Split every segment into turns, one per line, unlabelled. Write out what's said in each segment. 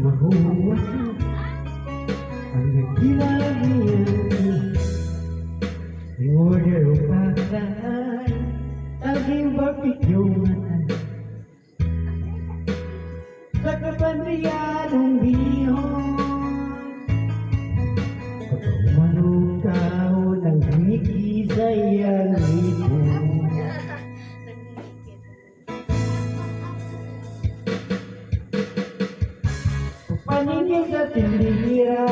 mahuwas ang nagkilagyan. In order upatan taging barbecue matan sa kapandiyanong bihon. Pagkamanong tao ng hinikisay ang ibon. Paningin sa tindira,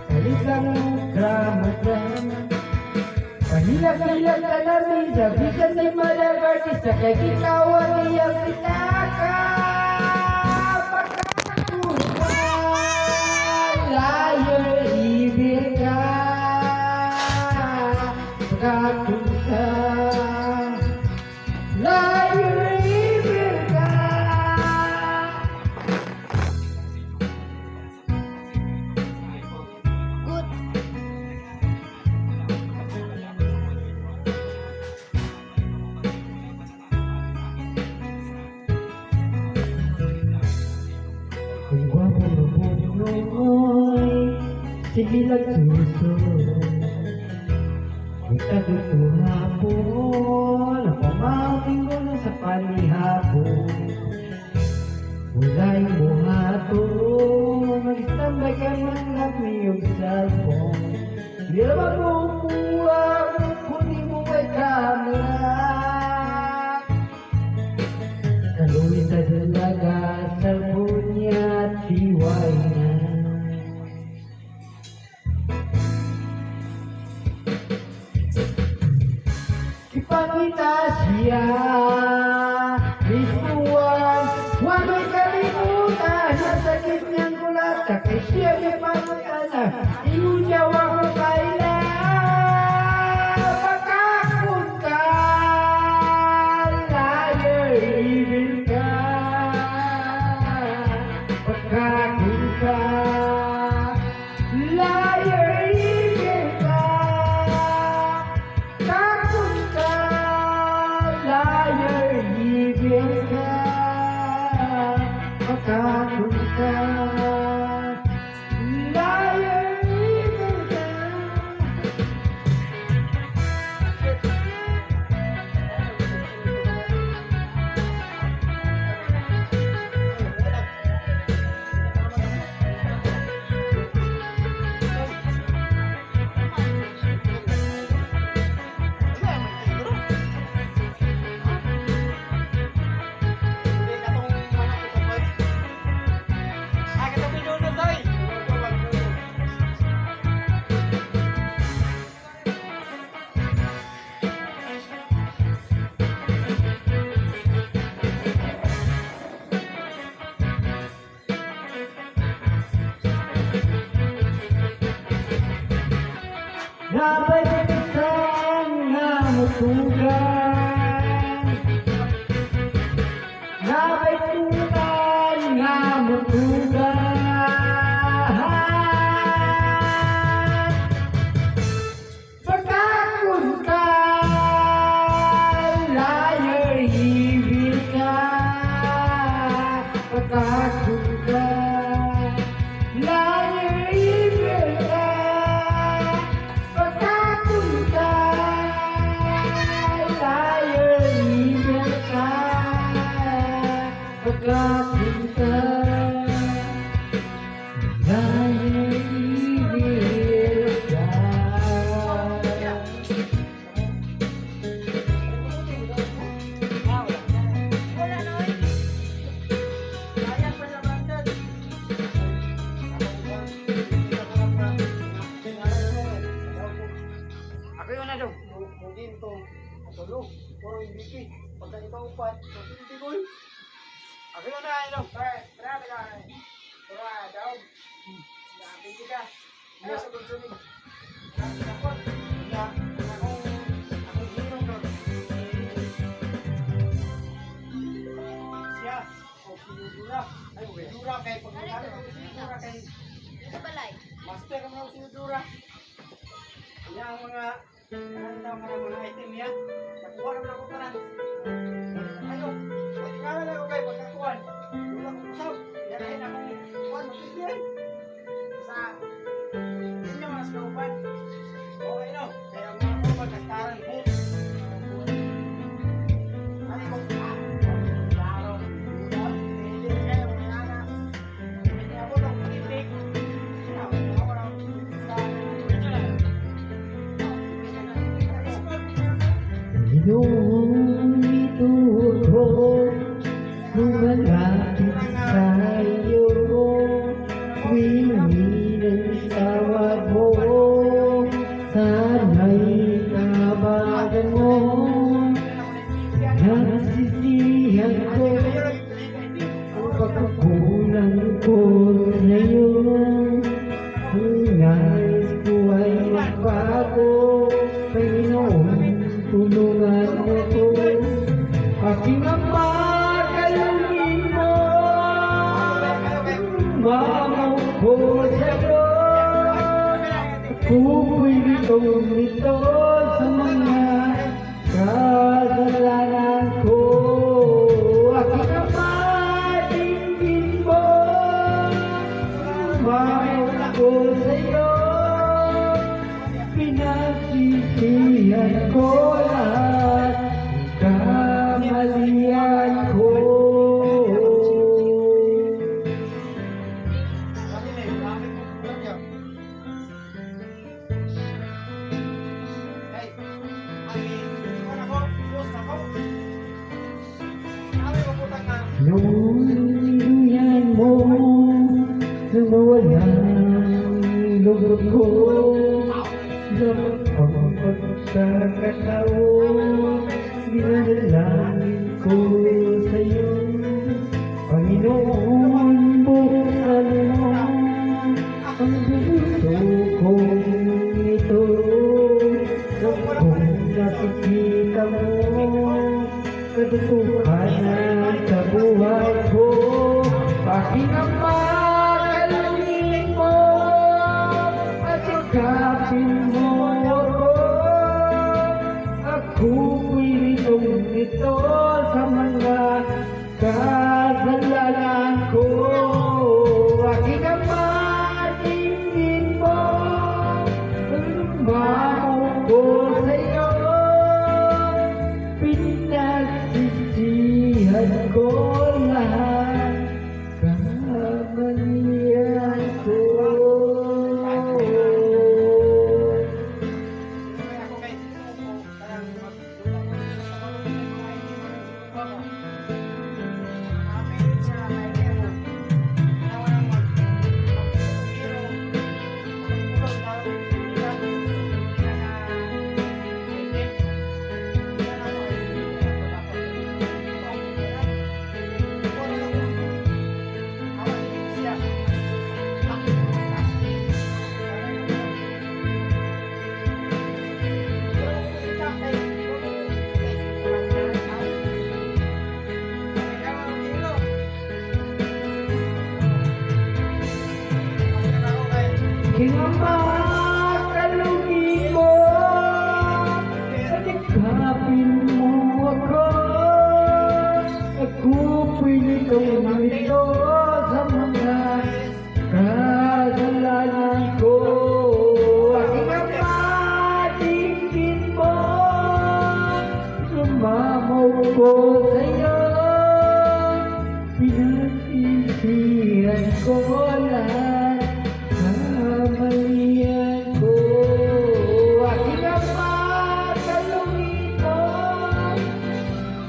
kalisang drama-drama. Pahilag-hilag ka namin sa bisan ni Malagarty sa kagikawan niyang pitaka. Pagkakuhan, liar, evil ka. Pagkakuhan, liar, evil ka. Ang gwapo ng bunoy, sige lang suso. Ang taguto hapon, ang pamawing ko na sa panihapon. Mulay mo hato, mag-istambay ka ng labi yung cellphone. Di naman mo kuha, kunin mo may camera. Kaluwi sa dalaga, cellphone niya at tiwai niya. Ipangita siya, bisuan, huwag may kalimutan, ang sakit niyang kulata, kay siya may pangutana, inujawa ko kailan. Pagkakot ka, liar, evil ka. Pagkakot ka, liar, evil ka. Takot ka, liar, evil ka. Pagkakot ka, liar, evil ka. Nabalisan nga mutugan, nabalisan nga mutugan. Pagkakot ka, liar, evil ka. Pagkakot ka, liar, evil ka. Pagkakot ka, liar, evil ka.
Ako yun na daw. Mungkin ito. Tulog. Puro MVP. Pagka ikaw upat. Hindi ko yun. Ako yun na daw. Tara ka. Tara daw. Nakapindi ka. Ano sa konsumin? Nakapot. Akong hirong daw. Siya. O sinudura. Ay, sinudura kay pagkakala. Sinudura kay Master ka mga sinudura. Yan ang mga item niya. Nakuha naman ako ka na. Ano? Pagkakala ko kayo pagkakuhan. Wala ko usaw. Yan ay nakong
Nung itutok lumalapit sa'yo, wingi ng tawad mo, sana'y kabagan mo. Nagsisihan ko ang pagkukulang ko sa'yo. Ang nais ko ay magbago, Panginoon, tulungan mo ko. Aking Ama, kalungin mo, mamaw ko sa'yo. Ako'y nito sa mga kasalanan ko. Aking Ama, dinggin mo, mamaw ko sa'yo. Pinagsisihan ko lahat ng kamalian ko. Nung niluyan mo, nawawalang loob ko. Sa pagkakataon, dinadalangin ko sa'yo. Panginoon, buksan mo ang puso kong ito. Kung nakikita mo katotohanan sa buhay ko, aking Ama, kalungin mo at ikapin mo ako. Ako'y nito sa mga kasalanan ko. Aking Ama, dinggin mo, lumaw ko sa'yo. Pinagsisihan ko lahat kamalian ko. Aking Ama, kalungin mo at ikapin mo ako. Ako'y nito sa mga kasalanan ko. Aking Ama, dinggin mo, sumamaw ko sa'yo. Pinagsisihan ko lahat kamalian ko. Aking Ama, kalungin mo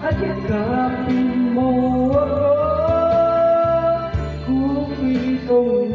at yakapin mo ako. Kung itong